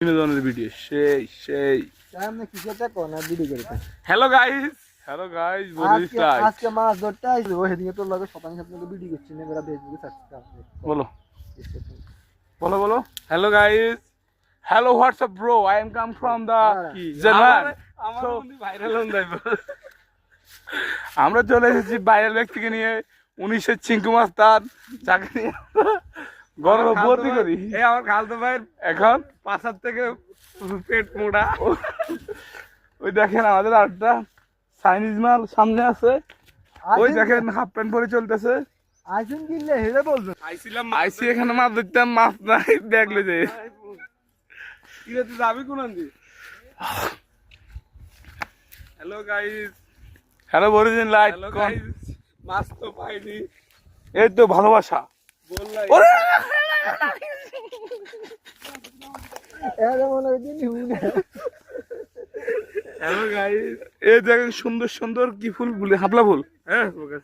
বিনোদনের ভিডিও সেই সামনে কিসেটা কোনা ভিডিও করতে। হ্যালো গাইস বলি স্টার্ট। আজকে মাছ ধরতে আইছো ওইদিকে তোর লগে শতাংশ আপনাকে ভিডিও করছি না মেরা ফেসবুকে সাবস্ক্রাইব বলো বলো hello guys hello WhatsApp bro I am come from the German. আমার মধ্যে ভাইরাল হন যাইব। আমরা চলে এসেছি ভাইরাল ব্যক্তিকে নিয়ে 19-এর চিঙ্কু মাস্টার যাকে নিয়ে গর্ববোধই করি। এই আমার খালতো ভাইয়ের এখন পাশার থেকে পেট মোড়া। ওই দেখেন আমাদের আরেকটা চাইনিজ মাল সামনে আছে, ওই দেখেন হাফ প্যান্ট পরে চলতেছে। আইসুন কিনলে হেরে বলবেন। আইছিলাম আইসি এখানে মাছ ধরতাম, মাছ নাই, ব্যাগ লয়ে যায়। কিরে তুই যাবি কোন দি? হ্যালো গাইস, হ্যালো বরিজিন লাইট হ্যালো গাইস, মাছ তো পাইনি। এই তো ভালোবাসা বললাই ওরে এরে মনে হচ্ছে নিউনে। Hello guys. এই দেখেন সুন্দর সুন্দর কি ফুল, হাবলা ফুল। হ্যাঁ ওকে